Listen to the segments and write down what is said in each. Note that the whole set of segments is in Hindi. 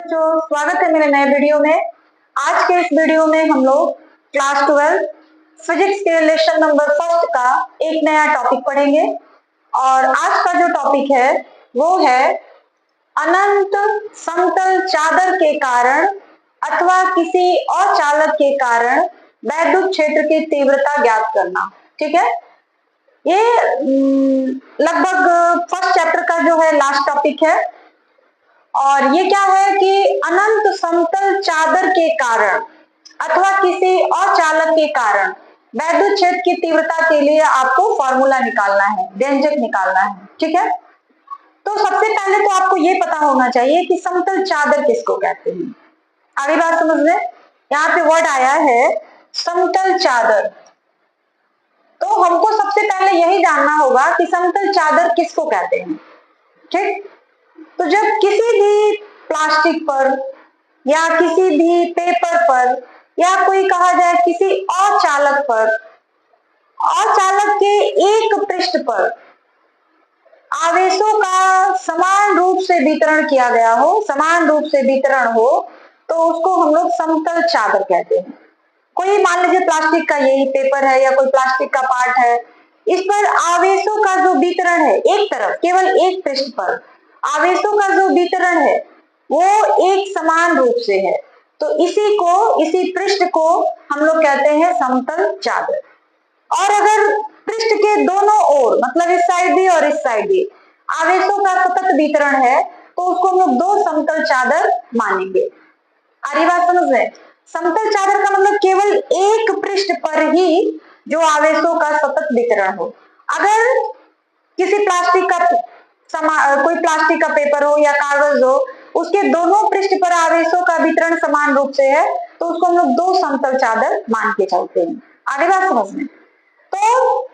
बच्चों, स्वागत है मेरे नए वीडियो में। आज के इस वीडियो में हम लोग क्लास 12 फिजिक्स के लेसन नंबर फर्स्ट का एक नया टॉपिक पढ़ेंगे। और आज का जो टॉपिक है वो है अनंत समतल चादर के कारण अथवा किसी अचालक के कारण वैद्युत क्षेत्र की तीव्रता ज्ञात करना। ठीक है, ये लगभग फर्स्ट चैप्टर का जो है लास्ट टॉपिक है। और ये क्या है कि अनंत समतल चादर के कारण अथवा किसी अचालक के कारण वैद्युत क्षेत्र की तीव्रता के लिए आपको फॉर्मूला निकालना है, व्यंजक निकालना है। ठीक है, तो सबसे पहले तो आपको ये पता होना चाहिए कि समतल चादर किसको कहते हैं। आगे बात समझ में, यहाँ पे वर्ड आया है समतल चादर, तो हमको सबसे पहले यही जानना होगा कि समतल चादर किसको कहते हैं। ठीक, तो जब किसी भी प्लास्टिक पर या किसी भी पेपर पर या कोई कहा जाए किसी अचालक पर, अचालक के एक पृष्ठ पर आवेशों का समान रूप से वितरण किया गया हो, समान रूप से वितरण हो, तो उसको हम लोग समतल चादर कहते हैं। कोई मान लीजिए प्लास्टिक का यही पेपर है या कोई प्लास्टिक का पार्ट है, इस पर आवेशों का जो वितरण है एक तरफ, केवल एक पृष्ठ पर आवेशों का जो वितरण है वो एक समान रूप से है, तो इसी पृष्ठ को हम लोग कहते हैं समतल चादर। और अगर पृष्ठ के दोनों ओर, मतलब इस साइड भी और इस साइड भी आवेशों का सतत वितरण है, तो उसको हम लोग दो समतल चादर मानेंगे। आ रही बात समझ में? समतल चादर का मतलब केवल एक पृष्ठ पर ही जो आवेशों का सतत वितरण हो। अगर किसी प्लास्टिक का कोई प्लास्टिक का पेपर हो या कागज हो, उसके दोनों पृष्ठ पर आवेशों का वितरण समान रूप से है, तो उसको हम लोग दो समतल चादर मान के चलते हैं। आगे बात समझ में? तो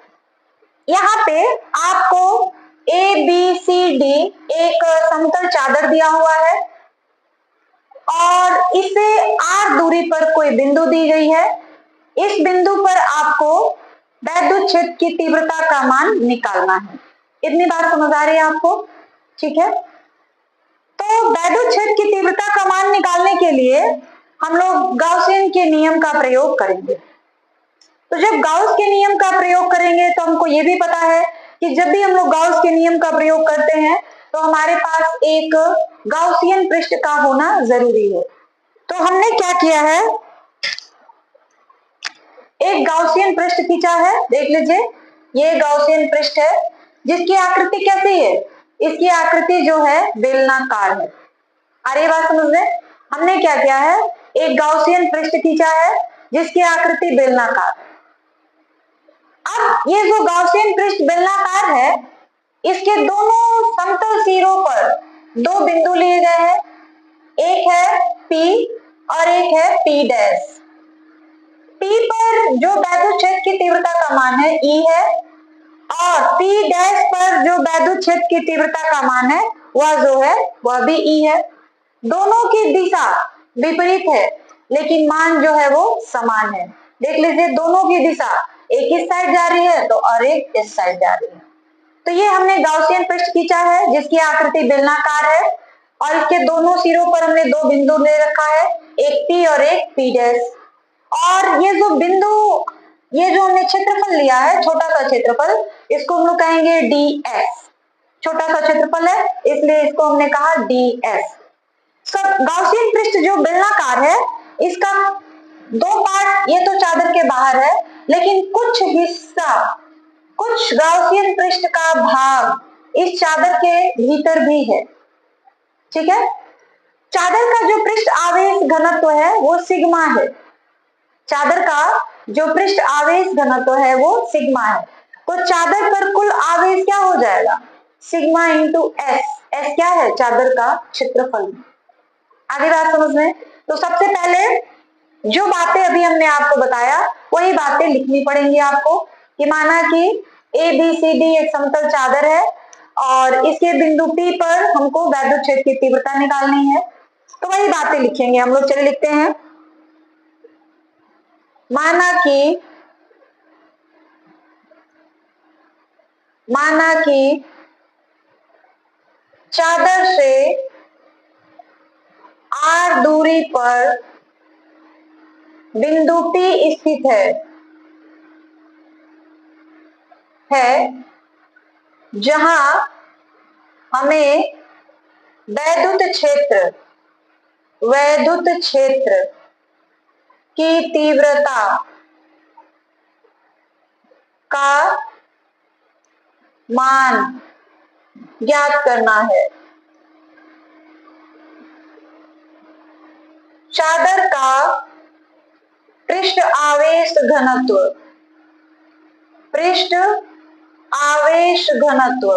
यहाँ पे आपको ए बी सी डी एक समतल चादर दिया हुआ है और इसे r दूरी पर कोई बिंदु दी गई है। इस बिंदु पर आपको वैद्युत क्षेत्र की तीव्रता का मान निकालना है। इतनी बात समझ आ रही है आपको? ठीक है, तो वैद्युत क्षेत्र की तीव्रता का मान निकालने के लिए हम लोग गाउसियन के नियम का प्रयोग करेंगे। तो जब गाउस के नियम का प्रयोग करेंगे तो हमको ये भी पता है कि जब भी हम लोग गाउस के नियम का प्रयोग करते हैं तो हमारे पास एक गाउसियन पृष्ठ का होना जरूरी है। तो हमने क्या किया है, एक गाउसियन पृष्ठ खींचा है। देख लीजिए, ये गाउसियन पृष्ठ है जिसकी आकृति कैसी है, इसकी आकृति जो है बेलनाकार है। अरे बात समझ में, हमने क्या किया है, एक गाउसियन पृष्ठ खींचा है जिसकी आकृति बेलनाकार। अब ये जो गाउसियन पृष्ठ बेलनाकार है, इसके दोनों समतल सिरों पर दो बिंदु लिए गए हैं, एक है P और एक है P डैश। P पर जो वैद्युत क्षेत्र की तीव्रता का मान है E है और P डैश पर जो वैद्युत क्षेत्र की तीव्रता का मान है वह जो है वह भी E है। दोनों की दिशा विपरीत है लेकिन मान जो है वो समान है। देख लीजिए, दोनों की दिशा एक इस साइड जा रही है तो और एक इस साइड जा रही है। तो ये हमने गाउसियन पृष्ठ खींचा है जिसकी आकृति बेलनाकार है और इसके दोनों सिरों पर हमने दो बिंदु ले रखा है, एक P और एक P डैश। और ये जो बिंदु, ये जो हमने क्षेत्रफल लिया है, छोटा सा क्षेत्रफल, इसको हम लोग कहेंगे ds। छोटा सा क्षेत्रफल है इसलिए इसको हमने कहा ds। सब गाउसियन पृष्ठ जो बेलनाकार है इसका दो पार्ट, ये तो चादर के बाहर है लेकिन कुछ हिस्सा, कुछ गाउसियन पृष्ठ का भाग इस चादर के भीतर भी है। ठीक है, चादर का जो पृष्ठ आवेश घनत्व है वो सिग्मा है। चादर का जो पृष्ठ आवेश घनत्व है वो सिग्मा है, तो चादर पर कुल आवेश क्या हो जाएगा, सिग्मा इंटू एस। एस क्या है, चादर का क्षेत्रफल। आगे बात समझ में? तो सबसे पहले जो बातें अभी हमने आपको बताया वही बातें लिखनी पड़ेंगी आपको, कि माना कि ए बी सी डी एक समतल चादर है और इसके बिंदु P पर हमको वैद्युत क्षेत्र की तीव्रता निकालनी है, तो वही बातें लिखेंगे हम लोग। चलिए लिखते हैं। माना कि चादर से r दूरी पर बिंदु P स्थित है जहां हमें वैद्युत क्षेत्र की तीव्रता का मान ज्ञात करना है। चादर का पृष्ठ आवेश घनत्व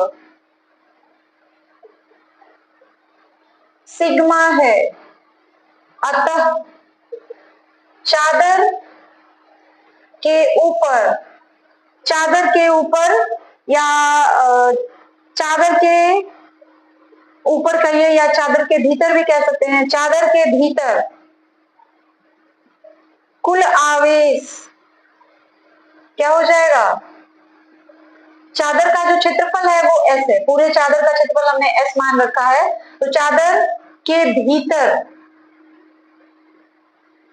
सिग्मा है। अतः चादर के ऊपर या चादर के ऊपर कहिए या चादर के भीतर भी कह सकते हैं, चादर के भीतर कुल आवेश क्या हो जाएगा? चादर का जो क्षेत्रफल है वो S है, पूरे चादर का क्षेत्रफल हमने S मान रखा है, तो चादर के भीतर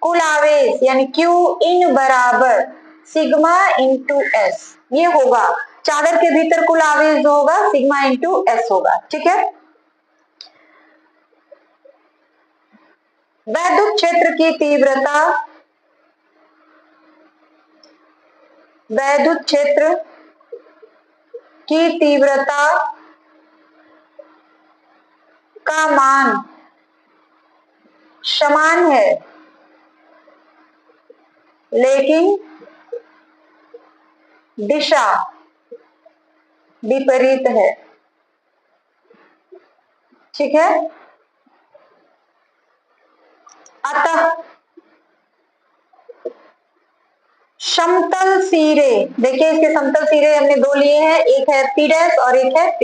कुल आवेश यानी Q इन बराबर सिग्मा इंटू S, ये होगा चादर के भीतर कुल आवेश जो होगा सिग्मा इंटू S होगा। ठीक है। वैद्युत क्षेत्र की तीव्रता का मान समान है लेकिन दिशा विपरीत है। ठीक है। अतः समतल सिरे, देखिए इसके समतल सिरे हमने दो लिए हैं, एक है P डैश और एक है P।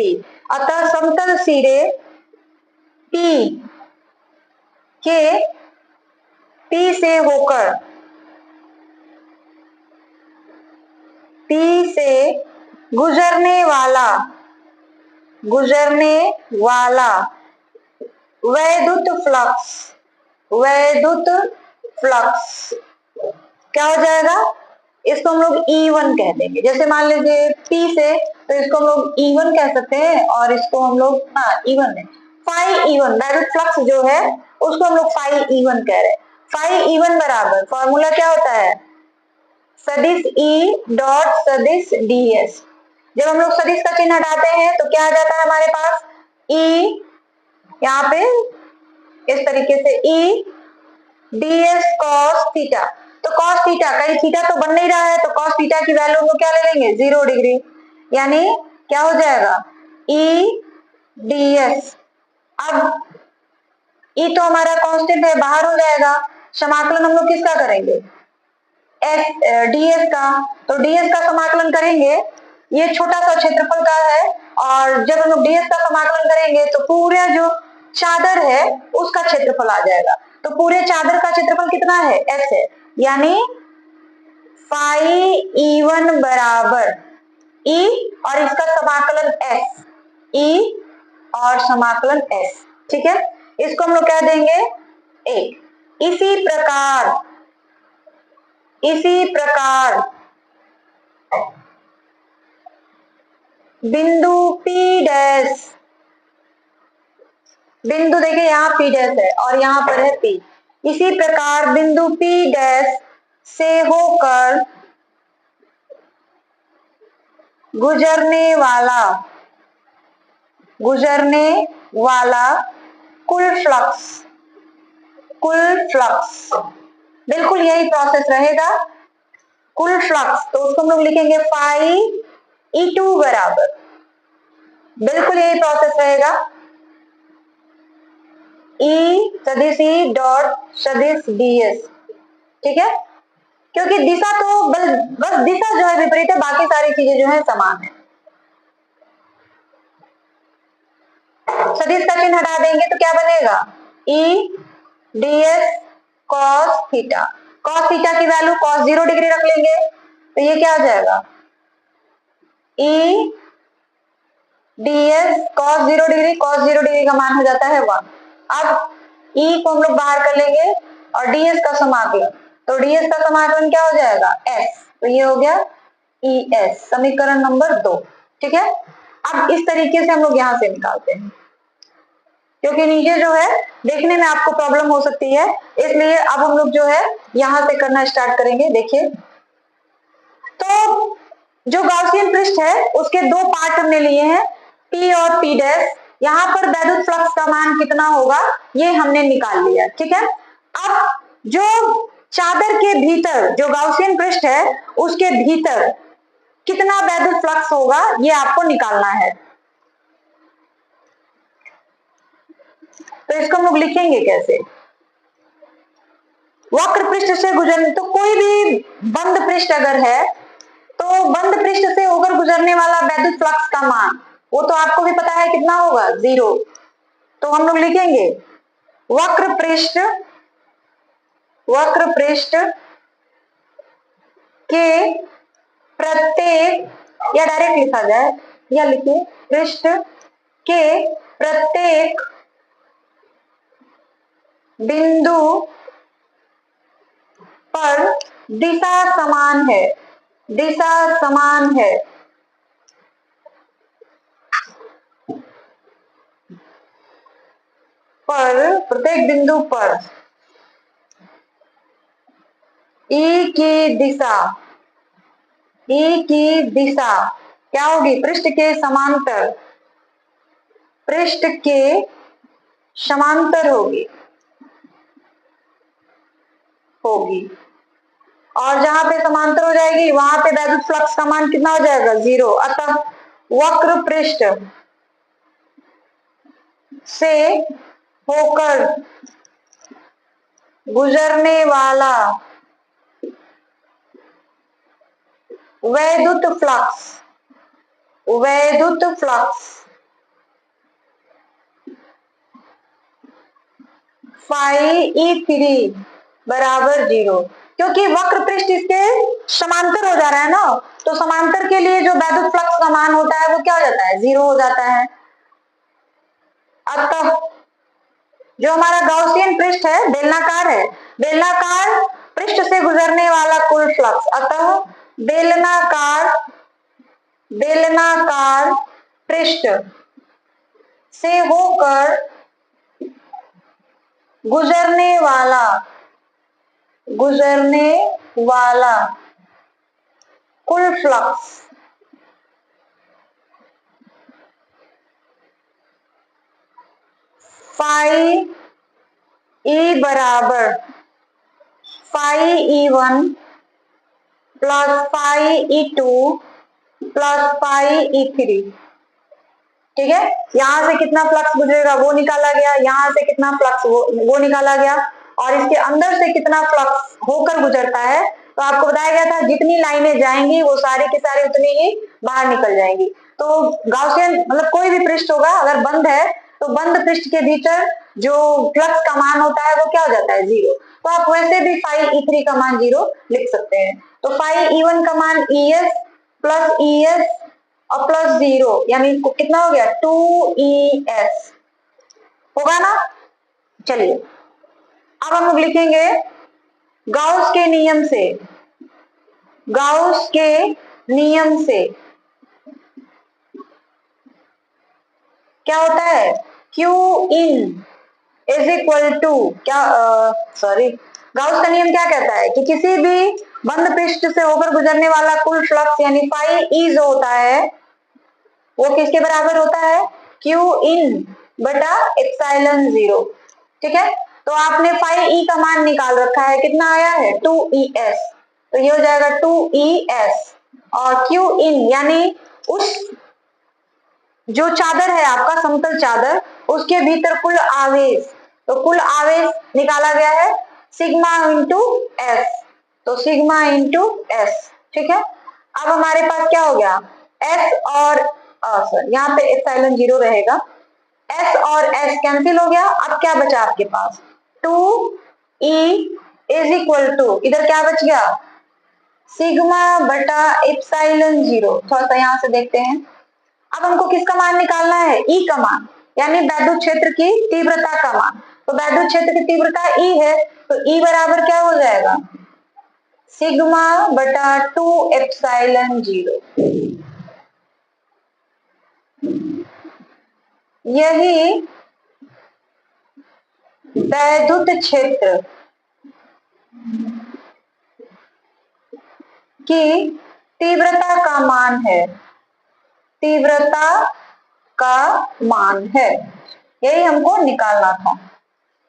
अतः समतल सिरे P से गुजरने वाला वैद्युत फ्लक्स क्या हो जाएगा? इसको हम लोग E1 कह देंगे। जैसे मान लीजिए P से, तो इसको हम लोग E1 कह सकते हैं और इसको हम लोग E1 है, फाई E1 वैद्युत फ्लक्स जो है उसको हम लोग फाई E1 कह रहे हैं। फाई E1 बराबर फॉर्मूला क्या होता है? सदिश E डॉट सदिश DS। जब हम लोग सदिश का चिन्ह हटाते हैं तो क्या आ जाता है हमारे पास? E यहाँ पे इस तरीके से E ds cos थीटा। तो cos थीटा, कहीं थीटा तो बन नहीं रहा है, तो cos थीटा की वैल्यू हम लोग क्या ले लेंगे? 0 डिग्री। यानी क्या हो जाएगा? E ds। अब E तो हमारा कांस्टेंट है, बाहर हो जाएगा। समाकलन हम लोग किसका करेंगे? ds का। तो ds का समाकलन करेंगे, ये छोटा सा क्षेत्रफल का है, और जब हम लोग ds का समाकलन करेंगे तो पूरा जो चादर है उसका क्षेत्रफल आ जाएगा। तो पूरे चादर का क्षेत्रफल कितना है? S है। यानी फाई E1 बराबर E और इसका समाकलन S, E और समाकलन S। ठीक है। इसको हम लोग क्या देंगे? 1। इसी प्रकार बिंदु P डैश, बिंदु देखिए यहाँ P डैश है और यहाँ पर है P। इसी प्रकार बिंदु P डैश से होकर गुजरने वाला कुल फ्लक्स बिल्कुल यही प्रोसेस रहेगा। कुल फ्लक्स तो उसको हम लोग लिखेंगे फाई E2 बराबर, बिल्कुल यही प्रोसेस रहेगा, E सदिश E डॉट सदिश DS। ठीक है। क्योंकि दिशा तो बस दिशा जो है विपरीत है, बाकी सारी चीजें जो है समान है। सदिश का चिन्ह हटा देंगे तो क्या बनेगा? E ds cos theta. cos theta की वैल्यू cos 0 डिग्री रख लेंगे तो ये क्या आ जाएगा? E ds cos 0 degree, cos 0 degree का मान हो जाता है 1। अब ई को हम लोग बाहर कर लेंगे और डीएस का समाकलन, तो डीएस का समाकलन क्या हो जाएगा एस, तो ये हो गया ई एस, समीकरण नंबर 2। ठीक है, अब इस तरीके से हम लोग यहां से निकालते हैं, क्योंकि नीचे जो है देखने में आपको प्रॉब्लम हो सकती है, इसलिए अब हम लोग जो है यहां से करना स्टार्ट करेंगे। देखिए, तो जो गाउसियन पृष्ठ है उसके दो पार्ट हमने लिए हैं, P और P डैश। यहाँ पर वैद्युत फ्लक्स का मान कितना होगा ये हमने निकाल लिया। ठीक है, अब जो चादर के भीतर जो गाउसियन पृष्ठ है उसके भीतर कितना वैद्युत फ्लक्स होगा ये आपको निकालना है। तो इसको हम लोग लिखेंगे कैसे, वक्र पृष्ठ से गुजरने, तो कोई भी बंद पृष्ठ अगर है तो बंद पृष्ठ से होकर गुजरने वाला वैद्युत फ्लक्स का मान वो तो आपको भी पता है कितना होगा, 0। तो हम लोग लिखेंगे वक्र पृष्ठ के प्रत्येक, या डायरेक्ट लिखा जाए, या लिखिए पृष्ठ के प्रत्येक बिंदु पर दिशा समान है, दिशा समान है। पर प्रत्येक बिंदु पर ई की दिशा क्या होगी, पृष्ठ के समांतर होगी और जहां पे समांतर हो जाएगी वहां पे वैद्युत फ्लक्स का मान कितना हो जाएगा, 0। अतः वक्र पृष्ठ से होकर गुजरने वाला वैद्युत फ्लक्स फाई E3 बराबर 0, क्योंकि वक्र पृष्ठ इसके समांतर हो जा रहा है ना, तो समांतर के लिए जो वैद्युत फ्लक्स का मान होता है वो क्या हो जाता है, 0 हो जाता है। अतः जो हमारा गाउसियन पृष्ठ है बेलनाकार है, बेलनाकार पृष्ठ से गुजरने वाला कुल फ्लक्स, अतः बेलनाकार पृष्ठ से होकर गुजरने वाला कुल फ्लक्स फाई ई बराबर phi E1 plus phi E2 plus phi E3। ठीक है, यहां से कितना फ्लक्स गुजरेगा वो निकाला गया, यहां से कितना फ्लक्स वो निकाला गया, और इसके अंदर से कितना फ्लक्स होकर गुजरता है। तो आपको बताया गया था जितनी लाइनें जाएंगी वो सारे की सारी उतनी ही बाहर निकल जाएंगी। तो गाउसियन मतलब कोई भी पृष्ठ होगा अगर बंद है तो बंद पृष्ठ के भीतर जो फ्लक्स का मान होता है वो क्या हो जाता है, 0। तो आप वैसे भी फाई E3 का मान 0 लिख सकते हैं। तो फाई E1 का मान ES प्लस ES और प्लस 0 यानी कितना हो गया, 2ES होगा ना। चलिए अब हम लोग लिखेंगे गाउस के नियम से क्या होता है, Q in is equal to क्या, गाउस का नियम क्या कहता है कि किसी भी बंद पृष्ठ से होकर गुजरने वाला कुल फ्लक्स यानी फाई ई जो होता है वो किसके बराबर होता है, Q in बटा एप्सिलॉन 0। ठीक है, तो आपने फाई ई का मान निकाल रखा है, कितना आया है 2ES, तो ये हो जाएगा 2ES और Q in यानी उस जो चादर है आपका समतल चादर उसके भीतर कुल आवेश, तो कुल आवेश निकाला गया है सिग्मा इंटू एस, तो सिग्मा इंटू एस। ठीक है, अब हमारे पास क्या हो गया, एस और यहाँ पे एप्सिलॉन 0 रहेगा, एस और एस कैंसिल हो गया। अब क्या बचा आपके पास, 2E इज इक्वल टू इधर क्या बच गया, सिग्मा बटा एप्सिलॉन 0। थोड़ा सा यहाँ से देखते हैं, अब हमको किसका मान निकालना है, ई का मान यानी वैद्युत क्षेत्र की तीव्रता का मान। तो वैद्युत क्षेत्र की तीव्रता E है, तो E बराबर क्या हो जाएगा, सिग्मा बटा 2 एप्सिलॉन 0। यही वैद्युत क्षेत्र की तीव्रता का मान है, तीव्रता का मान है, यही हमको निकालना था।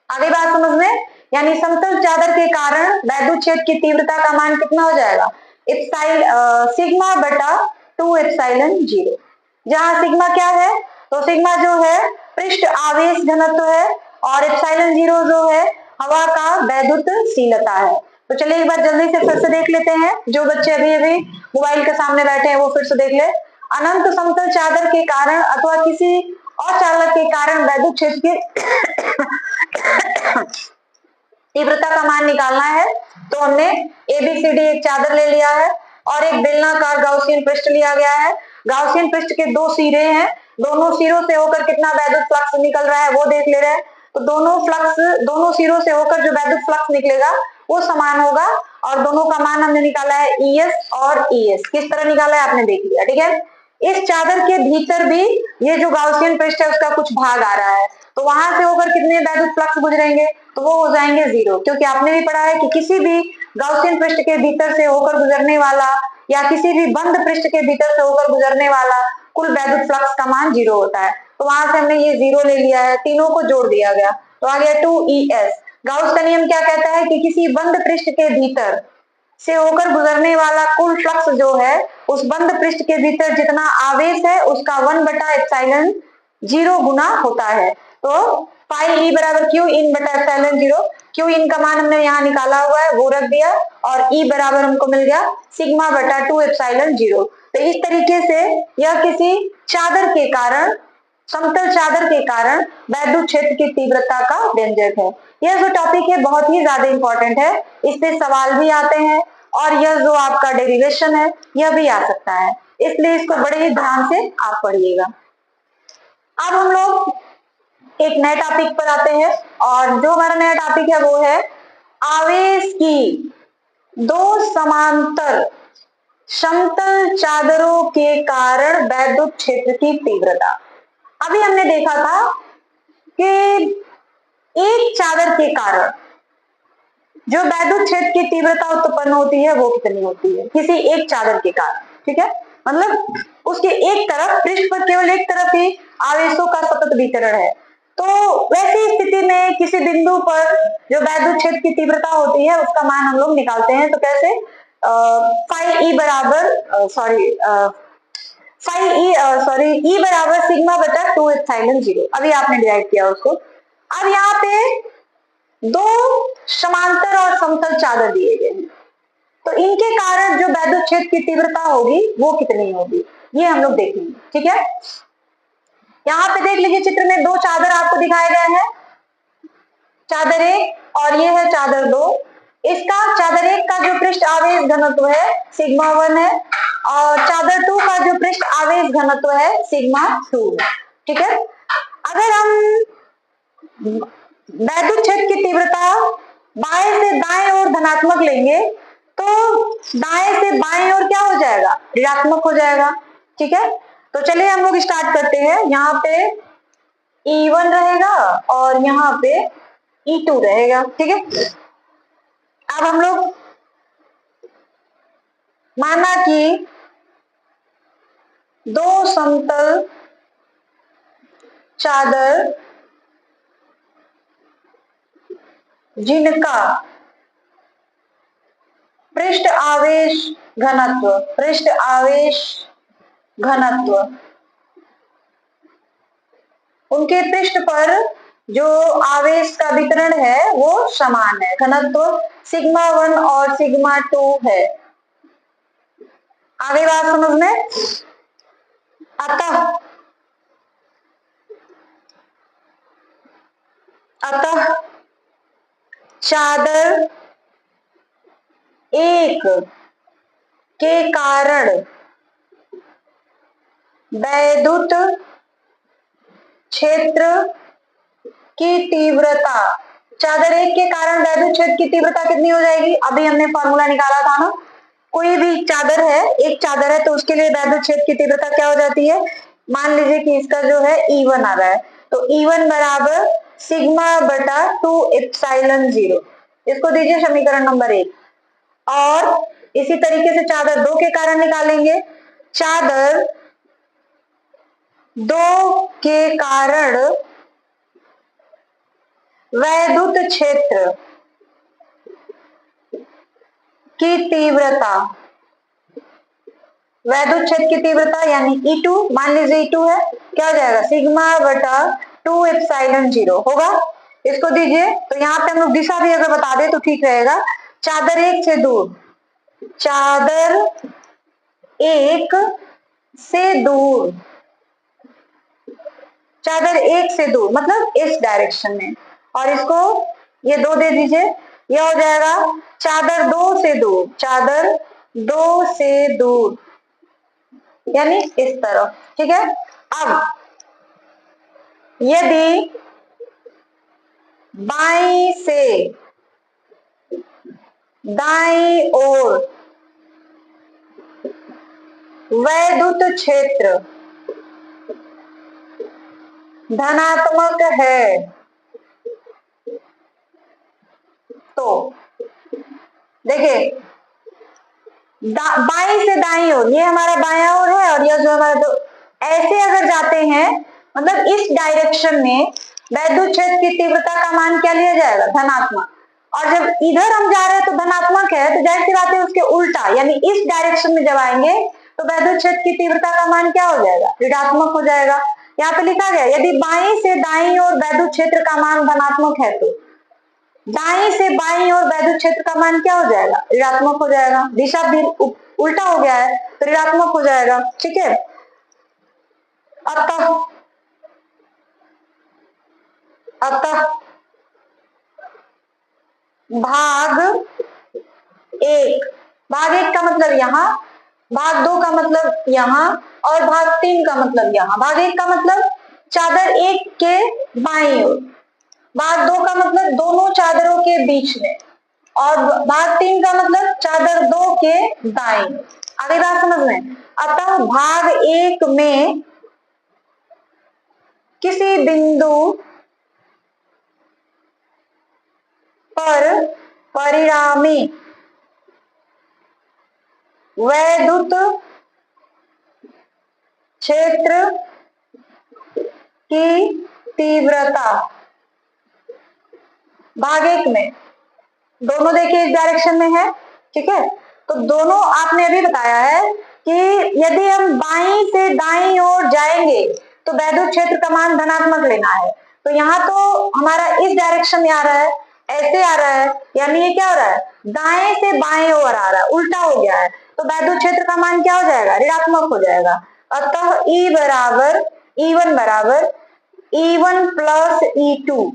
आगे बात समझ में, यानी समतल चादर के कारण वैद्युत क्षेत्र की तीव्रता का मान कितना हो जाएगा, सिग्मा बटा 2 एप्सिलॉन 0। जहां सिग्मा क्या है, तो सिग्मा जो है पृष्ठ आवेश घनत्व है और एप्सिलॉन 0 जो है हवा का वैद्युतशीलता है। तो चलिए एक बार जल्दी से फिर से देख लेते हैं, जो बच्चे अभी अभी मोबाइल के सामने बैठे हैं वो फिर से देख ले। अनंत समतल चादर के कारण अथवा किसी और चालक के कारण वैद्युत क्षेत्र की तीव्रता का मान निकालना है। तो हमने एबीसीडी एक चादर ले लिया है और एक बेलनाकार गाउसियन पृष्ठ लिया गया है। गाउसियन पृष्ठ के दो सिरे हैं, दोनों सिरों से होकर कितना वैद्युत फ्लक्स निकल रहा है वो देख ले रहे हैं। तो दोनों सिरों से होकर जो वैद्युत फ्लक्स निकलेगा वो समान होगा और दोनों का मान हमने निकाला है ईएस और ईएस। किस तरह निकाला है आपने देख लिया, ठीक है। इस चादर के भीतर भी ये जो गाउसियन पृष्ठ है उसका कुछ भाग आ रहा है, तो वहां से होकर कितने वैद्युत फ्लक्स गुजरेंगे, तो वो हो जाएंगे 0, क्योंकि आपने भी पढ़ा है कि किसी भी गाउसियन पृष्ठ के भीतर से होकर गुजरने वाला या किसी भी बंद पृष्ठ के भीतर से होकर गुजरने वाला कुल वैद्युत फ्लक्स का मान 0 होता है। तो वहां से हमने ये 0 ले लिया है, तीनों को जोड़ दिया गया तो आ गया 2ES। गाउस का नियम क्या कहता है कि किसी बंद पृष्ठ के भीतर से होकर गुजरने वाला कुल फ्लक्स जो है उस बंद पृष्ठ के भीतर जितना आवेश है उसका 1/एप्सिलॉन 0 गुना होता है। तो पाई ई बराबर क्यू इन बटा एप्सिलॉन 0। क्यू इन का मान हमने यहाँ निकाला हुआ है वो रख दिया और ई बराबर हमको मिल गया सिग्मा बटा 2 एप्सिलॉन 0। तो इस तरीके से यह किसी चादर के कारण, समतल चादर के कारण वैद्युत क्षेत्र की तीव्रता का व्यंजक है। यह जो टॉपिक है बहुत ही ज्यादा इंपॉर्टेंट है, इससे सवाल भी आते हैं और यह जो आपका डेरिवेशन है यह भी आ सकता है, इसलिए इसको बड़े ही ध्यान से आप पढ़िएगा। अब हम लोग एक नए टॉपिक पर आते हैं और जो हमारा नया टॉपिक है वो है आवेश की दो समांतर समतल चादरों के कारण वैद्युत क्षेत्र की तीव्रता। अभी हमने देखा था कि एक चादर के कारण जो वैद्युत क्षेत्र की तीव्रता उत्पन्न होती है वो कितनी होती है, किसी एक चादर के कारण, ठीक है। मतलब उसके एक तरफ, पृष्ठ पर केवल एक तरफ ही आवेशों का सतत वितरण है। तो वैसी स्थिति में किसी बिंदु पर जो वैद्युत क्षेत्र की तीव्रता होती है उसका मान हम लोग निकालते हैं। तो कैसे, फाई ई बराबर ई बराबर सिग्मा बटा 2 एप्सिलॉन 0। अभी आपने डिराइव किया उसको। अब यहाँ पे दो समांतर और समतल चादर दिए गए हैं, तो इनके कारण जो वैद्युत क्षेत्र की तीव्रता होगी वो कितनी होगी ये हम लोग देखेंगे, ठीक है। यहाँ पे देख लीजिए चित्र में दो चादर आपको दिखाए गए हैं, चादर 1 और ये है चादर 2। इसका चादर 1 का जो पृष्ठ आवेश घनत्व है सिग्मा 1 है और चादर 2 का जो पृष्ठ आवेश घनत्व है सिग्मा 2 है, ठीक है। अगर हम वैद्युत क्षेत्र की तीव्रता बाएं से दाएं ओर धनात्मक लेंगे तो दाएं से बाएं ओर क्या हो जाएगा, ऋणात्मक हो जाएगा, ठीक है। तो चलिए हम लोग स्टार्ट करते हैं। यहाँ पे E1 रहेगा और यहाँ पे E2 रहेगा, ठीक है। अब हम लोग माना कि दो समतल चादर जिनका पृष्ठ आवेश घनत्व उनके पृष्ठ पर जो आवेश का वितरण है वो समान है, घनत्व सिग्मा 1 और सिग्मा 2 है। आगे बात समझ में। अतः चादर 1 के कारण वैद्युत क्षेत्र की तीव्रता, चादर एक के कारण वैद्युत क्षेत्र की तीव्रता कितनी हो जाएगी? अभी हमने फॉर्मूला निकाला था ना, कोई भी चादर है, एक चादर है तो उसके लिए वैद्युत क्षेत्र की तीव्रता क्या हो जाती है? मान लीजिए कि इसका जो है E1 आ रहा है, तो E1 बराबर सिग्मा बटा 2 एप्सिलॉन 0, इसको दीजिए समीकरण नंबर 1। और इसी तरीके से चादर 2 के कारण निकालेंगे, चादर 2 के कारण वैद्युत क्षेत्र की तीव्रता, वैद्युत क्षेत्र की तीव्रता यानी E2, मान लीजिए E2 है, क्या हो जाएगा? सिग्मा बटा 2 एप्सिलॉन 0 होगा। इसको दीजिए, तो यहाँ पे हम लोग दिशा भी अगर बता दे तो ठीक रहेगा। चादर एक से दूर, चादर एक से दूर, चादर एक से दूर मतलब इस डायरेक्शन में, और इसको ये 2 दे दीजिए, यह हो जाएगा चादर 2 से दूर, चादर 2 से दूर यानी इस तरफ, ठीक है। अब यदि बाईं से दाईं ओर वैद्युत क्षेत्र धनात्मक है तो देखिए, बाईं से दाईं ओर, ये हमारा बायां ओर है और यह जो हमारा, तो ऐसे अगर जाते हैं मतलब इस डायरेक्शन में वैद्युत क्षेत्र की तीव्रता का मान क्या लिया जाएगा? धनात्मक। और जब इधर हम जा रहे हैं तो धनात्मक है, तो जाहिर सी बात है उसके उल्टा यानी इस डायरेक्शन में जब आएंगे तो वैद्युत क्षेत्र की तीव्रता का मान क्या हो जाएगा? ऋणात्मक हो जाएगा। यहाँ पे लिखा गया यदि बाईं से दाईं ओर वैद्युत क्षेत्र का मान धनात्मक है तो दाईं से बाईं ओर वैद्युत क्षेत्र का मान क्या हो जाएगा? ऋणात्मक हो जाएगा। दिशा भी उल्टा हो गया है तो ऋणात्मक हो जाएगा, ठीक है। अतः भाग एक, भाग एक का मतलब यहाँ, भाग 2 का मतलब यहाँ, और भाग 3 का मतलब यहाँ। भाग एक का मतलब चादर एक के बाईं ओर, भाग 2 का मतलब दोनों चादरों के बीच में, और भाग 3 का मतलब चादर 2 के दाईं। आगे बात समझ में। अतः भाग एक में किसी बिंदु पर परिणामी वैद्युत क्षेत्र की तीव्रता, भाग एक में दोनों देखिए इस डायरेक्शन में है, ठीक है। तो दोनों आपने अभी बताया है कि यदि हम बाईं से दाईं ओर जाएंगे तो वैद्युत क्षेत्र का मान धनात्मक लेना है, तो यहाँ तो हमारा इस डायरेक्शन में आ रहा है, ऐसे आ रहा है, यानी ये क्या हो रहा है? दाएं से बाएं ओर आ रहा है, उल्टा हो गया है, तो वैद्युत क्षेत्र का मान क्या हो जाएगा? ऋणात्मक हो जाएगा। अतः E1 बराबर E1 प्लस E2,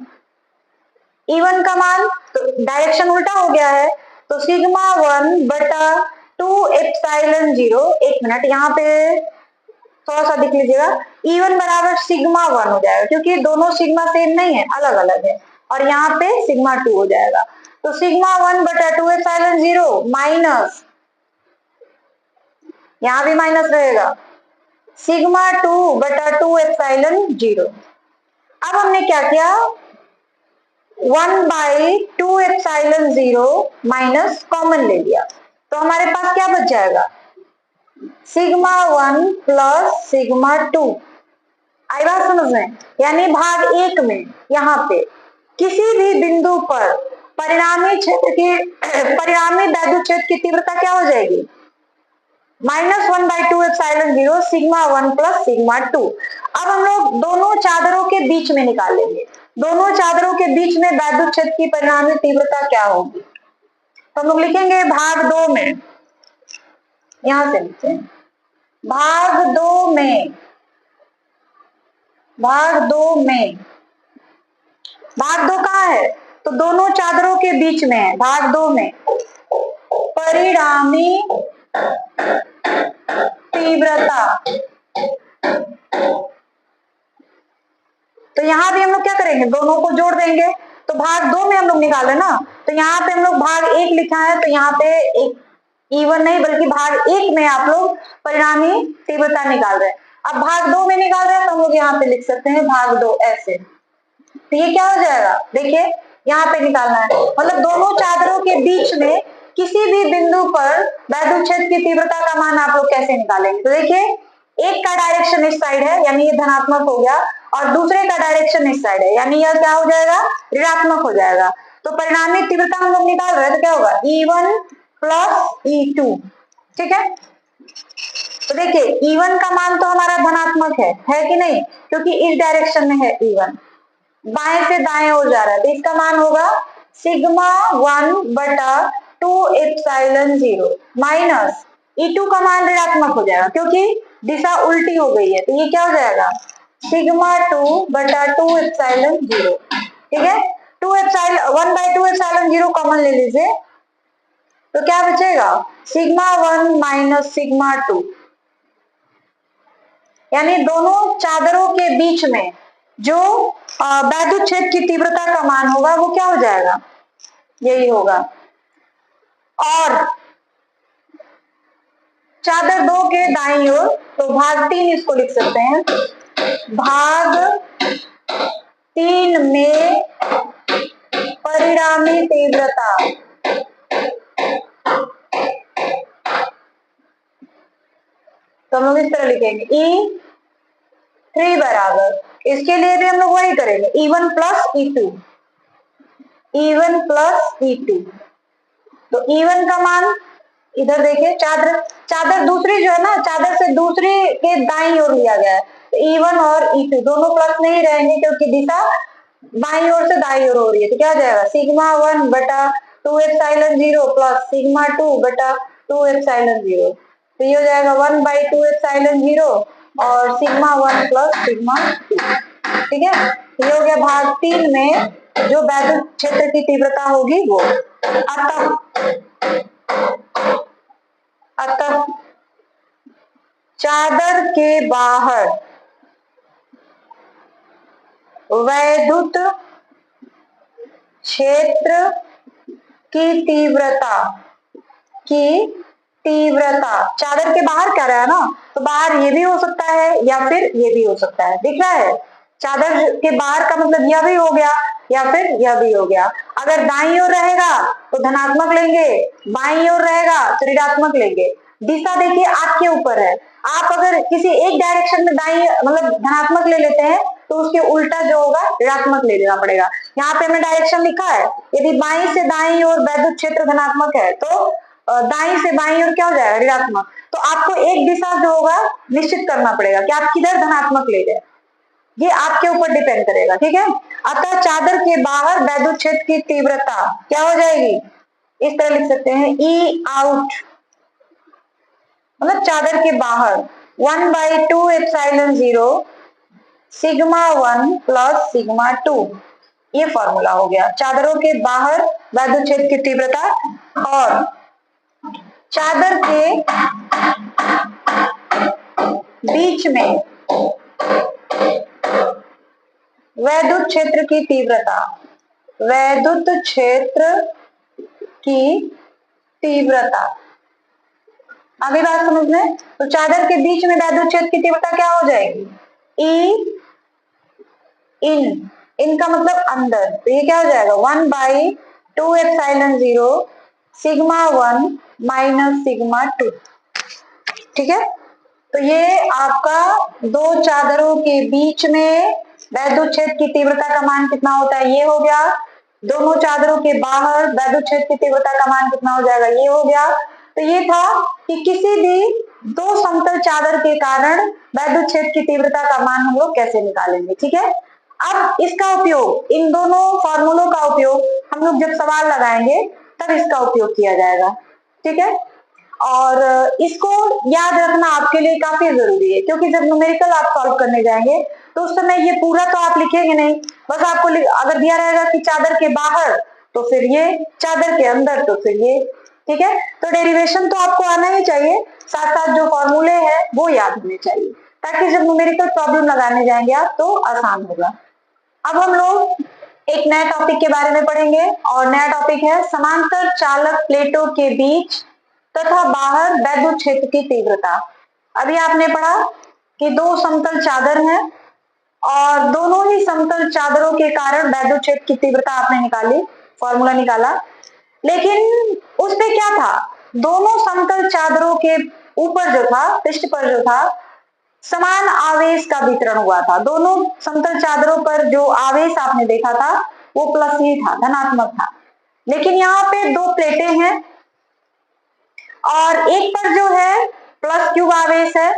E1 का मान, तो डायरेक्शन उल्टा हो गया है, तो सिग्मा 1 बटा 2 एप्सिलॉन 0, एक मिनट यहाँ पे थोड़ा सा देख लीजिएगा, E1 बराबर सिग्मा 1 हो जाएगा क्योंकि दोनों सिग्मा सेम नहीं है, अलग अलग है, और यहाँ पे सिग्मा 2 हो जाएगा। तो सिग्मा 1 बटा 2 एप्सिलॉन 0 माइनस, यहाँ भी माइनस रहेगा, सिग्मा 2 बटा 2 एप्सिलॉन 0। अब हमने क्या किया? 1/2 एप्सिलॉन 0 माइनस कॉमन ले लिया, तो हमारे पास क्या बच जाएगा? Sigma 1 plus sigma 2। आई बात समझ में? यानी भाग एक में यहाँ पे किसी भी बिंदु पर परिणामी क्षेत्र की परिणामी वैद्युत क्षेत्र की तीव्रता क्या हो जाएगी? -1/2 एप्सिलॉन 0 सिग्मा 1 प्लस सिग्मा 2। अब हम लोग दोनों चादरों के बीच में निकालेंगे, दोनों चादरों के बीच में वैद्युत क्षेत्र की परिणामी तीव्रता क्या होगी? तो हम लोग लिखेंगे भाग 2 में, यहां से लिखते हैं भाग 2 में, भाग 2 में, भाग 2 कहाँ है? तो दोनों चादरों के बीच में है, भाग 2 में परिणामी तीव्रता तो यहाँ भी हम लोग क्या करेंगे, दोनों को जोड़ देंगे, तो भाग 2 में हम लोग निकाले ना, तो यहाँ पे हम लोग भाग 1 लिखा है, तो यहाँ पे एक E1 नहीं बल्कि भाग 1 में आप लोग परिणामी तीव्रता निकाल रहे हैं। अब भाग 2 में निकाल रहे हैं तो हम लोग यहाँ पे लिख सकते हैं भाग 2 ऐसे। तो ये क्या हो जाएगा, देखिए यहाँ पे निकालना है, मतलब दोनों चादरों के बीच में किसी भी बिंदु पर वैद्युत क्षेत्र की तीव्रता का मान आप लोग कैसे निकालेंगे। तो देखिए एक का डायरेक्शन इस साइड है यानी ये धनात्मक हो गया, और दूसरे का डायरेक्शन इस साइड है यानी यह क्या हो जाएगा, ऋणात्मक हो जाएगा। तो परिणामी तीव्रता हम लोग निकाल रहे हैं तो क्या होगा, E1 प्लस E2, ठीक है। तो देखिए E1 का मान तो हमारा धनात्मक है कि नहीं, क्योंकि इस डायरेक्शन में है E1, बाएं से दाएं हो जा रहा है, तो इसका मान होगा सिग्मा 1/2 माइनस E2 का मान ऋणात्मक हो जाएगा क्योंकि दिशा उल्टी हो गई है, तो ये क्या हो जाएगा सिग्मा 2/2 ठीक है। 1/2 कॉमन ले लीजिए, तो क्या बचेगा सिग्मा 1 माइनस सिग्मा 2, यानी दोनों चादरों के बीच में जो वैद्युत क्षेत्र की तीव्रता का मान होगा वो क्या हो जाएगा, यही होगा। और चादर 2 के दाईं ओर, तो भाग 3 इसको लिख सकते हैं, भाग 3 में परिणामी तीव्रता तो हम लोग इस तरह लिखेंगे E3 बराबर, इसके लिए भी हम लोग वही करेंगे E1 plus E2, E1 plus E2। तो E1 का मान इधर देखिए, चादर दूसरी जो है ना, चादर से दूसरी के दाईं ओर लिया गया है, तो E1 और E2 दोनों प्लस नहीं रहेंगे क्योंकि दिशा बाईं ओर से दाईं ओर हो रही है, तो क्या हो जाएगा सिग्मा 1/2 प्लस सिग्मा 2/2, तो ये हो जाएगा 1/2 और सिग्मा 1 प्लस सिग्मा 2, ठीक है। ये हो गया भाग 3 में जो वैद्युत क्षेत्र की तीव्रता होगी वो। अतः चादर के बाहर वैद्युत क्षेत्र की तीव्रता चादर के बाहर क्या रहा है ना, तो बाहर ये भी हो सकता है या फिर ये भी हो सकता है, दिख रहा है चादर के बाहर का मतलब यह भी हो गया या फिर यह भी हो गया। अगर दाईं ओर रहेगा तो धनात्मक लेंगे, बाईं ओर रहेगा तो ऋणात्मक लेंगे। दिशा देखिए आपके ऊपर है, आप अगर किसी एक डायरेक्शन में दाईं मतलब धनात्मक ले लेते हैं तो उसके उल्टा जो होगा ऋणात्मक ले लेना पड़ेगा। यहाँ पे हमने डायरेक्शन लिखा है, यदि बाईं से दाईं ओर वैद्युत क्षेत्र धनात्मक है तो दाईं से बाईं ओर क्या हो जाएगा ऋणात्मक। तो आपको एक दिशा जो होगा निश्चित करना पड़ेगा कि आप किधर धनात्मक ले जाए, ये आपके ऊपर डिपेंड करेगा, ठीक है। अतः चादर के बाहर वैद्युत क्षेत्र की तीव्रता क्या हो जाएगी, इस तरह लिख सकते हैं E आउट, मतलब चादर के बाहर 1/2 सिग्मा 1 प्लस सिग्मा 2, ये फॉर्मूला हो गया चादरों के बाहर वैद्युत क्षेत्र की तीव्रता। और चादर के बीच में वैद्युत क्षेत्र की तीव्रता, वैद्युत क्षेत्र की तीव्रता, अभी बात समझ में। तो चादर के बीच में वैद्युत क्षेत्र की तीव्रता क्या हो जाएगी E इन का मतलब अंदर, तो ये क्या हो जाएगा 1/2 सिग्मा 1 माइनस सिग्मा 2, ठीक है। तो ये आपका दो चादरों के बीच में वैद्युत क्षेत्र की तीव्रता का मान कितना होता है, ये हो गया। दोनों चादरों के बाहर वैद्युत क्षेत्र की तीव्रता का मान कितना हो जाएगा, ये हो गया। तो ये था कि किसी भी दो समतल चादर के कारण वैद्युत क्षेत्र की तीव्रता का मान हम लोग कैसे निकालेंगे, ठीक है। अब इसका उपयोग, इन दोनों फॉर्मूलों का उपयोग हम लोग जब सवाल लगाएंगे तब इसका उपयोग किया जाएगा, ठीक है। और इसको याद रखना आपके लिए काफी जरूरी है क्योंकि जब न्यूमेरिकल आप सॉल्व करने जाएंगे तो उस समय ये पूरा तो आप लिखेंगे नहीं, बस आपको अगर दिया रहेगा कि चादर के बाहर तो फिर ये, चादर के अंदर तो फिर ये, ठीक है। तो डेरिवेशन तो आपको आना ही चाहिए, साथ साथ जो फॉर्मूले हैं वो याद होने चाहिए ताकि जब न्यूमेरिकल प्रॉब्लम लगाने जाएंगे आप तो आसान होगा। अब हम लोग एक नए टॉपिक के बारे में पढ़ेंगे और नया टॉपिक है समांतर चालक प्लेटों के बीच तथा बाहर वैद्युत क्षेत्र की तीव्रता। अभी आपने पढ़ा कि दो समतल चादर हैं और दोनों ही समतल चादरों के कारण वैद्युत क्षेत्र की तीव्रता आपने निकाली, फॉर्मूला निकाला। लेकिन उस पे क्या था, दोनों समतल चादरों के ऊपर जो था, पृष्ठ पर जो था, समान आवेश का वितरण हुआ था। दोनों समतल चादरों पर जो आवेश आपने देखा था वो प्लस ही था, धनात्मक था। लेकिन यहाँ पे दो प्लेटें हैं और एक पर जो है प्लस क्यूब आवेश है,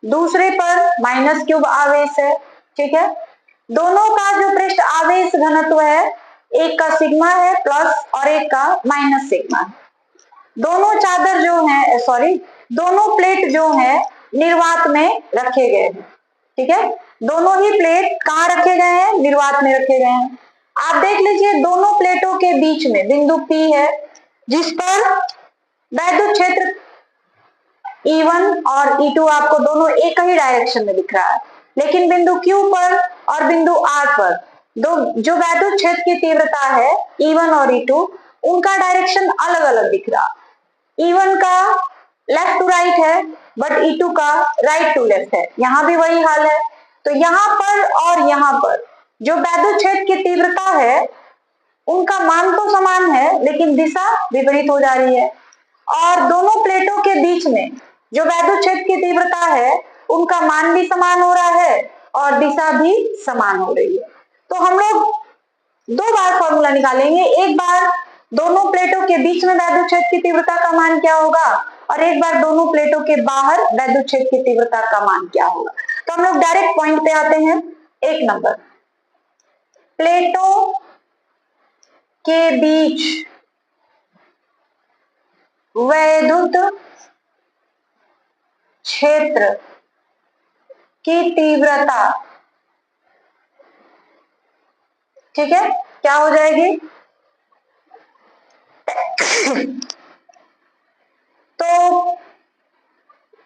दूसरे पर माइनस क्यूब आवेश है। ठीक है, दोनों का जो पृष्ठ आवेश घनत्व है, एक का सिग्मा है प्लस और एक का माइनस सिग्मा है। दोनों चादर जो है, दोनों प्लेट जो है निर्वात में रखे गए हैं। ठीक है, दोनों ही प्लेट कहाँ रखे गए हैं, निर्वात में रखे गए हैं। आप देख लीजिए दोनों प्लेटों के बीच में बिंदु P है जिस पर वैद्युत क्षेत्र E1 और E2 आपको दोनों एक ही डायरेक्शन में दिख रहा है। लेकिन बिंदु Q पर और बिंदु R पर दो जो वैद्युत क्षेत्र की तीव्रता है E1 और E2, उनका डायरेक्शन अलग अलग दिख रहा। E1 का लेफ्ट टू राइट है बट E2 का राइट टू लेफ्ट है। यहां भी वही हाल है। तो यहां पर और यहां पर जो वैद्युत क्षेत्र की तीव्रता है उनका मान तो समान है लेकिन दिशा विपरीत हो जा रही है। और दोनों प्लेटों के बीच में जो वैद्युत क्षेत्र की तीव्रता है उनका मान भी समान हो रहा है और दिशा भी समान हो रही है। तो हम लोग दो बार फॉर्मूला निकालेंगे, एक बार दोनों प्लेटों के बीच में वैद्युत क्षेत्र की तीव्रता का मान क्या होगा और एक बार दोनों प्लेटों के बाहर वैद्युत क्षेत्र की तीव्रता का मान क्या होगा। तो हम लोग डायरेक्ट पॉइंट पे आते हैं। एक नंबर, प्लेटों के बीच वैद्युत क्षेत्र की तीव्रता, ठीक है, क्या हो जाएगी तो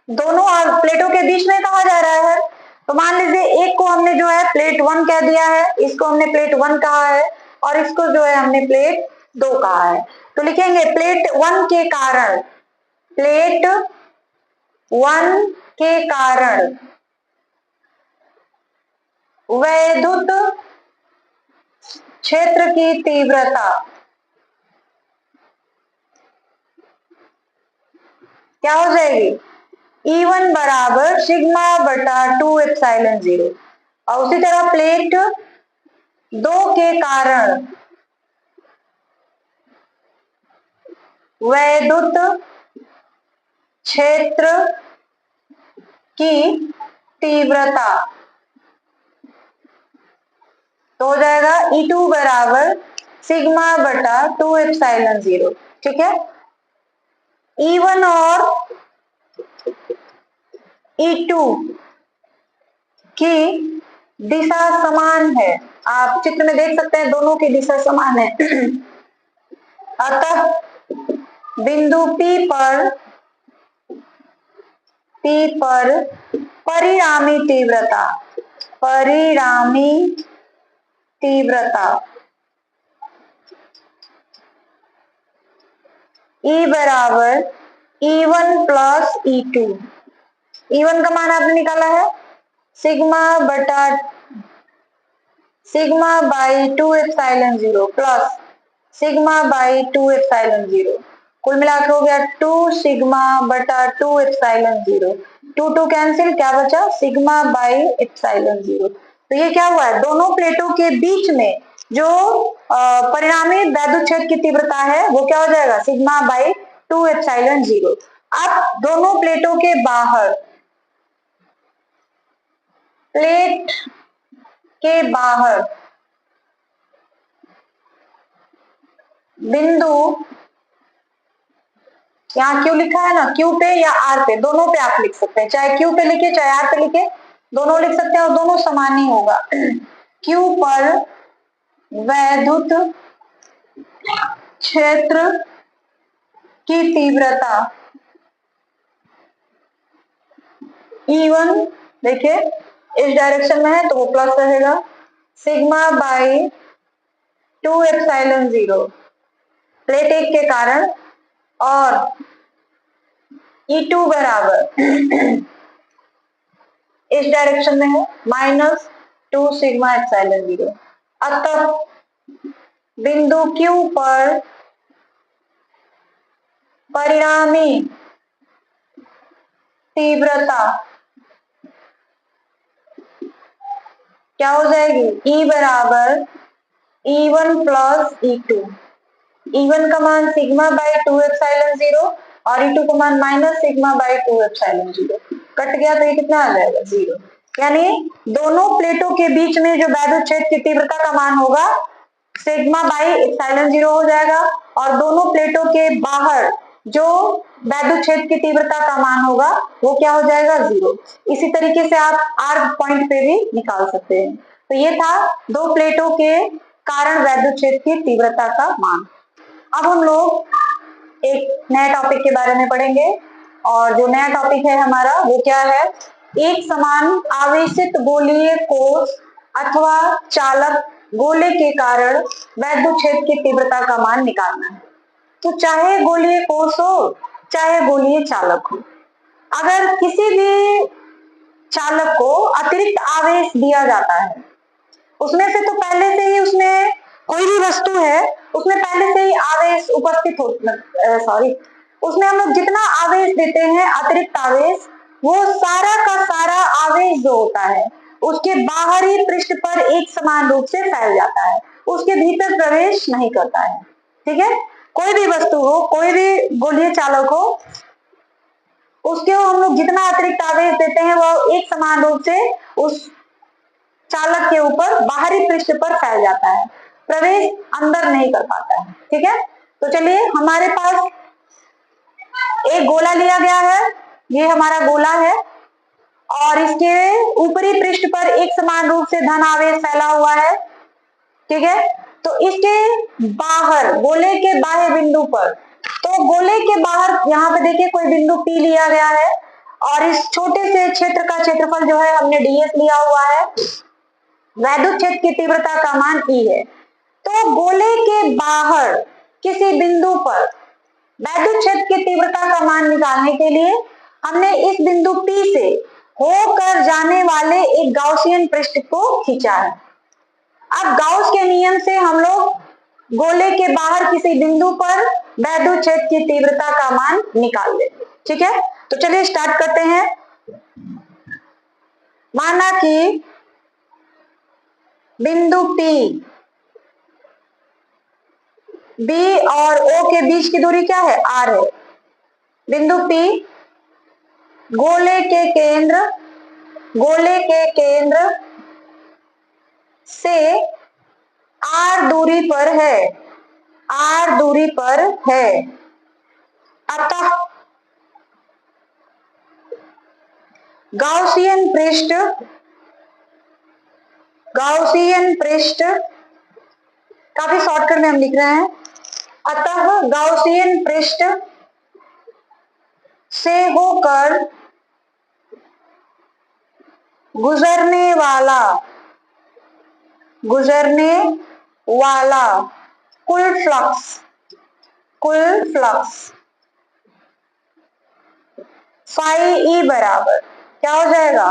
दोनों प्लेटों के बीच में कहा जा रहा है, तो मान लीजिए एक को हमने जो है प्लेट 1 कह दिया है, इसको हमने प्लेट 1 कहा है और इसको जो है हमने प्लेट 2 कहा है। तो लिखेंगे प्लेट 1 के कारण, प्लेट 1 के कारण वैद्युत क्षेत्र की तीव्रता क्या हो जाएगी, E1 बराबर सिग्मा बटा 2 एप्सिलॉन 0। और उसी तरह प्लेट 2 के कारण वैद्युत क्षेत्र की तीव्रता तो हो जाएगा E2 बराबर सिग्मा बटा 2 एप्सिलॉन 0। ठीक है, E1 और E2 की दिशा समान है, आप चित्र में देख सकते हैं दोनों की दिशा समान है। अतः बिंदु P पर परिणामी तीव्रता E बराबर E1 प्लस E2। E1 का मान आपने निकाला है sigma by 2 epsilon 0 plus sigma by 2 epsilon 0। कुल मिलाकर हो गया 2 सिग्मा बटा 2 एप्सिलॉन 0। 2 कैंसिल, क्या बचा सिग्मा बाई एप्सिलॉन 0। तो ये क्या हुआ है, दोनों प्लेटों के बीच में जो परिणामी वैद्युत क्षेत्र की तीव्रता है वो क्या हो जाएगा सिग्मा बाई 2 एप्सिलॉन 0। अब दोनों प्लेटों के बाहर, प्लेट के बाहर बिंदु, यहाँ क्यू लिखा है ना, क्यू पे या आर पे, दोनों पे आप लिख सकते हैं, चाहे क्यू पे लिखे चाहे आर पे लिखे, दोनों लिख सकते हैं और दोनों समान ही होगा। क्यू पर वैद्युत क्षेत्र की तीव्रता E1 देखिए इस डायरेक्शन में है तो वो प्लस रहेगा, सिग्मा बाई 2ε0 प्लेट 1 के कारण, और E2 बराबर इस डायरेक्शन में है -2σε0। अतः बिंदु Q पर परिणामी तीव्रता क्या हो जाएगी? E बराबर E1 प्लस E2। E1 का मान सिग्मा बाई 2ε0 और E2 का मान -σ/2ε0। कट गया तो ये कितना आ जाएगा? 0। यानी दोनों प्लेटों के बीच में जो वैद्युत क्षेत्र की तीव्रता का मान होगा सिग्मा बाई ε0 हो जाएगा, और दोनों प्लेटों के बाहर जो वैद्युत क्षेत्र की तीव्रता का मान होगा वो क्या हो जाएगा? 0। इसी तरीके से आप आर पॉइंट पे भी निकाल सकते हैं। तो ये था दो प्लेटों के कारण वैद्युत क्षेत्र की तीव्रता का मान। अब हम लोग एक नए टॉपिक के बारे में पढ़ेंगे, और जो नया टॉपिक है हमारा वो क्या है? एक समान आवेशित गोलीय कोष अथवा चालक गोले के कारण वैद्युत क्षेत्र की तीव्रता का मान निकालना है। तो चाहे गोलीय कोष हो चाहे गोलीय चालक हो, अगर किसी भी चालक को अतिरिक्त आवेश दिया जाता है, उसमें से तो पहले से ही उसमें कोई भी वस्तु है उसमें पहले से ही आवेश उपस्थित हो, उसमें हम लोग जितना आवेश देते हैं अतिरिक्त आवेश, वो सारा का सारा आवेश जो होता है उसके बाहरी पृष्ठ पर एक समान रूप से फैल जाता है, उसके भीतर प्रवेश नहीं करता है। ठीक है, कोई भी वस्तु हो, कोई भी गोलीय चालक हो, उसके हम लोग जितना अतिरिक्त आवेश देते हैं वो एक समान रूप से उस चालक के ऊपर बाहरी पृष्ठ पर फैल जाता है, प्रवेश अंदर नहीं कर पाता है। ठीक है, तो चलिए हमारे पास एक गोला लिया गया है, ये हमारा गोला है, और इसके ऊपरी पृष्ठ पर एक समान रूप से धन आवेश फैला हुआ है। ठीक है, तो इसके बाहर गोले के बाह्य बिंदु पर, तो गोले के बाहर यहाँ पे देखिए कोई बिंदु P लिया गया है, और इस छोटे से क्षेत्र का क्षेत्रफल जो है हमने ds लिया हुआ है, वैद्युत क्षेत्र की तीव्रता का मान E है। तो गोले के बाहर किसी बिंदु पर वैद्युत क्षेत्र की तीव्रता का मान निकालने के लिए हमने इस बिंदु P से होकर जाने वाले एक गाउसियन पृष्ठ को खींचा है। अब गाउस के नियम से हम लोग गोले के बाहर किसी बिंदु पर वैद्युत क्षेत्र की तीव्रता का मान निकाल लेंगे। ठीक है, तो चलिए स्टार्ट करते हैं। माना कि बिंदु P, B और O के बीच की दूरी क्या है? R है। बिंदु P गोले के केंद्र से R दूरी पर है। अतः गाउसियन पृष्ठ काफी शॉर्टकट में हम लिख रहे हैं। अतः गाउसियन पृष्ठ से होकर गुजरने वाला कुल फ्लक्स फाई ई बराबर क्या हो जाएगा?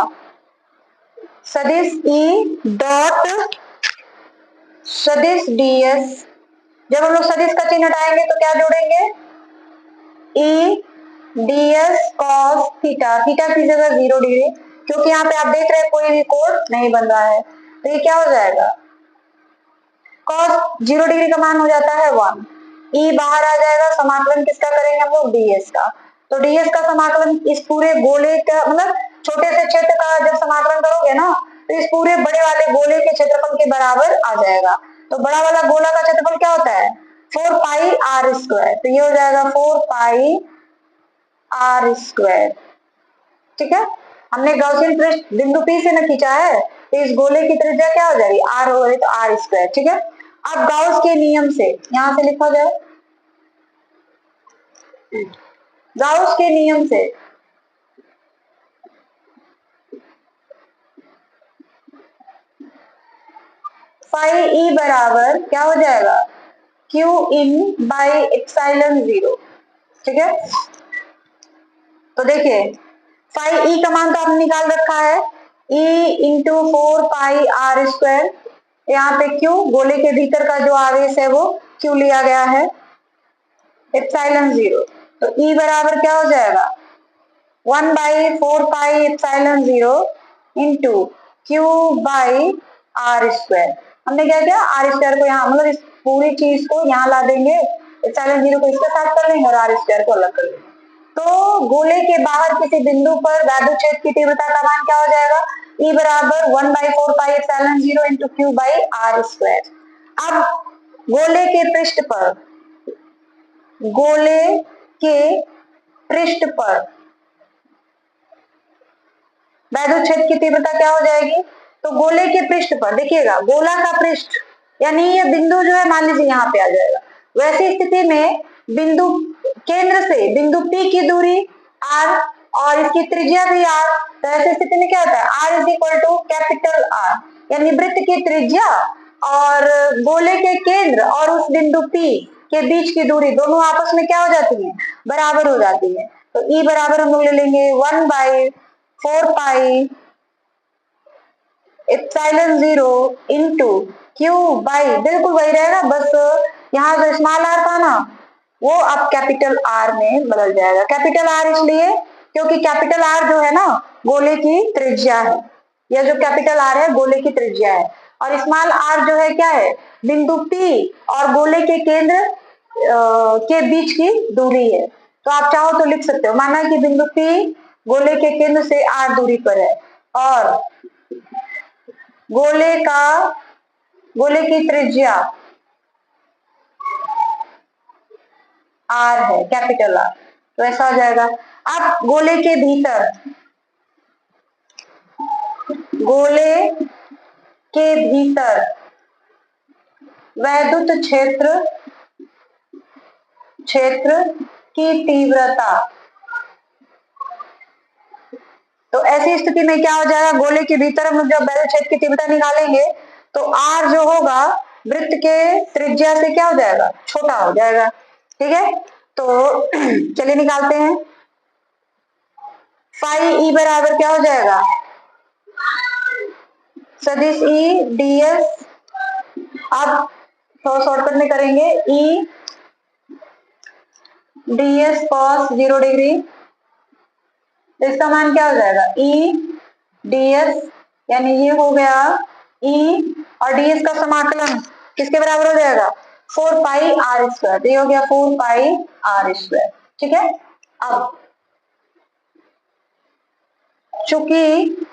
सदिश E डॉट सदिश ds। जब हम लोग सदिश का चिन्ह हटाएंगे तो क्या जोड़ेंगे? E ds cos theta, theta की जगह 0 डिग्री, क्योंकि यहाँ पे आप देख रहे हैं कोई भी कोण नहीं बन रहा है, तो ये क्या हो जाएगा? cos 0 डिग्री का मान हो जाता है 1। E बाहर आ जाएगा, समाकलन किसका करेंगे हम लोग? ds का। तो ds का समाकलन इस पूरे गोले का, मतलब छोटे से क्षेत्र का जब समाकलन करोगे ना तो इस पूरे बड़े वाले गोले के क्षेत्रफल के बराबर आ जाएगा। तो बड़ा वाला गोला का क्षेत्रफल क्या होता है? 4 पाई r स्क्वायर, तो ये हो जाएगा 4 पाई r स्क्वायर। ठीक है, हमने गाउसियन पृष्ठ बिंदु P से न खींचा है, तो इस गोले की त्रिज्या क्या हो जाएगी? r हो गई, तो r स्क्वायर। ठीक है, अब गाउस के नियम से यहां से लिखा जाए, गाउस के नियम से फाई ई बराबर क्या हो जाएगा, क्यू इन बाई एप्सिलॉन 0। ठीक है, तो देखिए फाई ई का मान तो आपने निकाल रखा है, ई इंटू 4πr²। यहाँ पे क्यू गोले के भीतर का जो आवेश है वो क्यू लिया गया है, एप्सिलॉन 0। तो ई बराबर क्या हो जाएगा, 1/4πε0 इंटू क्यू बाई r²। हमने क्या किया, r² को यहाँ मतलब इस पूरी चीज को यहाँ ला देंगे, एप्सिलॉन 0 को इसके साथ कर लेंगे और r² को अलग कर लेंगे। तो गोले के बाहर किसी बिंदु पर वैद्युत क्षेत्र की तीव्रता का मान क्या हो जाएगा, E बराबर 1/4πε0 इंटू क्यू बाई r²। अब गोले के पृष्ठ पर, गोले के पृष्ठ पर वैद्युत क्षेत्र की तीव्रता क्या हो जाएगी, तो गोले के पृष्ठ पर देखिएगा, गोला का पृष्ठ यानी ये बिंदु जो है मान लीजिए यहाँ पे आ जाएगा। वैसी स्थिति में बिंदु केंद्र से बिंदु P की दूरी r और इसकी त्रिज्या भी r, तो ऐसी स्थिति में क्या होता है, r is equal to capital R, यानी वृत्त की त्रिज्या और गोले के केंद्र और उस बिंदु P के बीच की दूरी दोनों आपस में क्या हो जाती है, बराबर हो जाती है। तो E बराबर हम लोग ले लेंगे 1/4πε0 इंटू क्यू बाई, बिल्कुल वही रहेगा, बस यहाँ जो स्मॉल r था ना वो अब कैपिटल R में बदल जाएगा। कैपिटल R इसलिए क्योंकि कैपिटल R जो है ना गोले की त्रिज्या है, यह जो कैपिटल R है गोले की त्रिज्या है, और स्मॉल r जो है क्या है, बिंदु P और गोले के केंद्र के बीच की दूरी है। तो आप चाहो तो लिख सकते हो, माना कि बिंदु P गोले के केंद्र से r दूरी पर है और गोले की त्रिज्या r है, कैपिटल R, तो ऐसा हो जाएगा। अब गोले के भीतर वैद्युत क्षेत्र की तीव्रता, तो ऐसी स्थिति में क्या हो जाएगा, गोले के भीतर हम जब वैद्युत क्षेत्र की तीव्रता निकालेंगे तो R जो होगा वृत्त के त्रिज्या से क्या हो जाएगा, छोटा हो जाएगा। ठीक है, तो चलिए निकालते हैं। फाई ई बराबर क्या हो जाएगा, सदिश ई ds, अब थोड़ा शॉर्टकट में करेंगे, ई ds cos 0 डिग्री, तो इसका मान क्या हो जाएगा, ई ds, यानी ये हो गया ई और ds का समाकलन किसके बराबर हो जाएगा, 4πr², तो ये हो गया 4πr²। ठीक है, अब चूंकि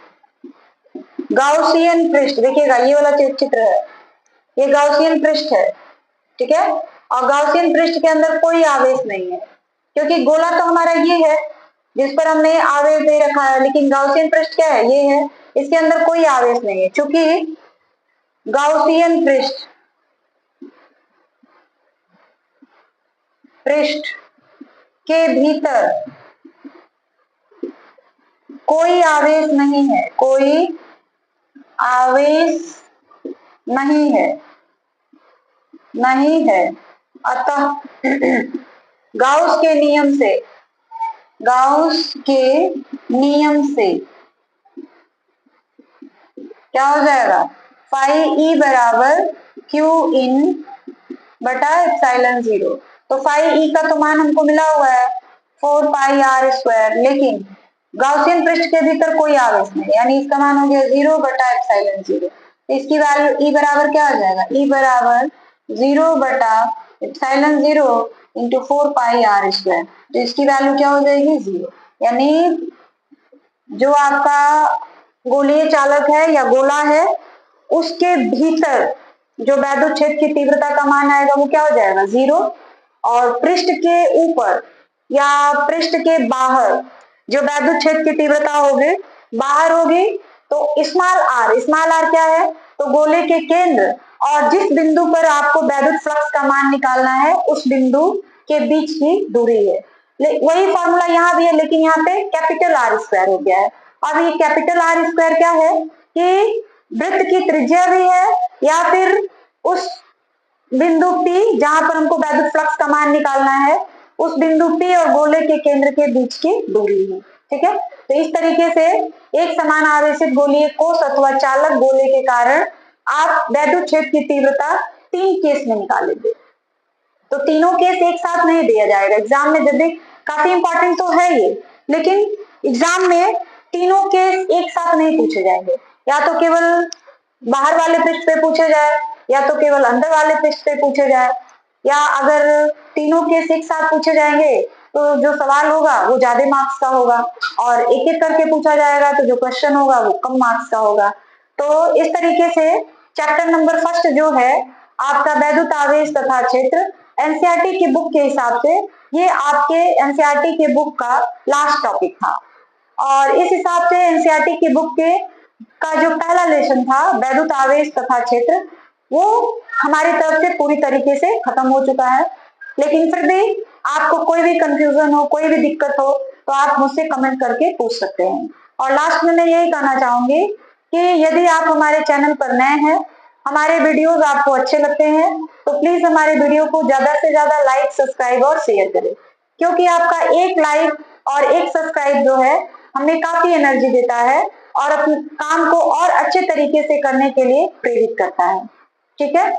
गाउसियन पृष्ठ, देखिएगा ये वाला चित्र है, ये गाउसियन पृष्ठ है। ठीक है, और गाउसियन पृष्ठ के अंदर कोई आवेश नहीं है, क्योंकि गोला तो हमारा ये है जिस पर हमने आवेश दे रखा है, लेकिन गाउसियन पृष्ठ क्या है, ये है, इसके अंदर कोई आवेश नहीं है। चूंकि गाउसियन पृष्ठ के भीतर कोई आवेश नहीं है, कोई आवेश नहीं है, अतः गाउस के नियम से क्या हो जाएगा, फाई ई बराबर क्यू इन बटा एप्सिलॉन 0। तो फाई ई का तो मान हमको मिला हुआ है 4πr², लेकिन गाउसियन पृष्ठ के भीतर कोई आवेश नहीं, यानी इसका मान हो गया 0 बटा एप्सिलॉन 0। तो इसकी वैल्यू ई बराबर क्या हो जाएगा, ई बराबर 0 बटा एप्सिलॉन 0 इंटू 4πr², तो इसकी वैल्यू क्या हो जाएगी, 0। यानी जो आपका गोलीय चालक है या गोला है उसके भीतर जो वैद्युत क्षेत्र की तीव्रता का मान आएगा वो क्या हो जाएगा, 0, और पृष्ठ के ऊपर या पृष्ठ के बाहर जो वैद्युत क्षेत्र की तीव्रता होगी बाहर होगी, तो स्मॉल r क्या है, तो गोले के केंद्र और जिस बिंदु पर आपको वैद्युत फ्लक्स का मान निकालना है उस बिंदु के बीच की दूरी है। वही फॉर्मूला यहाँ भी है, लेकिन यहाँ पे कैपिटल R² हो गया है। अब ये कैपिटल R² क्या है कि वृत्त की त्रिज्या भी है या फिर उस बिंदु P जहां पर हमको वैद्युत फ्लक्स का मान निकालना है, उस बिंदु P और गोले के केंद्र के बीच की दूरी है। ठीक है, तो इस तरीके से एक समान आवेशित गोलीय कोष अथवा चालक गोले के कारण आप वैद्युत क्षेत्र की तीव्रता 3 केस में निकालेंगे। तो तीनों केस एक साथ नहीं दिया जाएगा एग्जाम में, यदि काफी इंपॉर्टेंट तो है ये, लेकिन एग्जाम में तीनों केस एक साथ नहीं पूछे जाएंगे। या तो केवल बाहर वाले पृष्ठ पे पूछे जाए, या तो केवल अंदर वाले पृष्ठ पे पूछे जाए, या अगर तीनों केस एक साथ पूछे जाएंगे तो जो सवाल होगा वो ज्यादा मार्क्स का होगा, और एक एक करके पूछा जाएगा तो जो क्वेश्चन होगा वो कम मार्क्स का होगा। तो इस तरीके से चैप्टर नंबर फर्स्ट जो है आपका वैद्युत आवेश तथा क्षेत्र, एनसीईआरटी की बुक के हिसाब से ये आपके एनसीईआरटी के बुक का लास्ट टॉपिक था। और इस हिसाब से एनसीईआरटी की बुक के का जो पहला लेसन था वैद्युत आवेश तथा क्षेत्र, वो हमारी तरफ से पूरी तरीके से खत्म हो चुका है। लेकिन फिर भी आपको कोई भी कंफ्यूजन हो, कोई भी दिक्कत हो, तो आप मुझसे कमेंट करके पूछ सकते हैं। और लास्ट में मैं यही कहना चाहूंगी कि यदि आप हमारे चैनल पर नए हैं, हमारे वीडियोस आपको अच्छे लगते हैं, तो प्लीज हमारे वीडियो को ज्यादा से ज्यादा लाइक, सब्सक्राइब और शेयर करें, क्योंकि आपका एक लाइक और एक सब्सक्राइब जो है हमें काफी एनर्जी देता है और अपने काम को और अच्छे तरीके से करने के लिए प्रेरित करता है। ठीक है,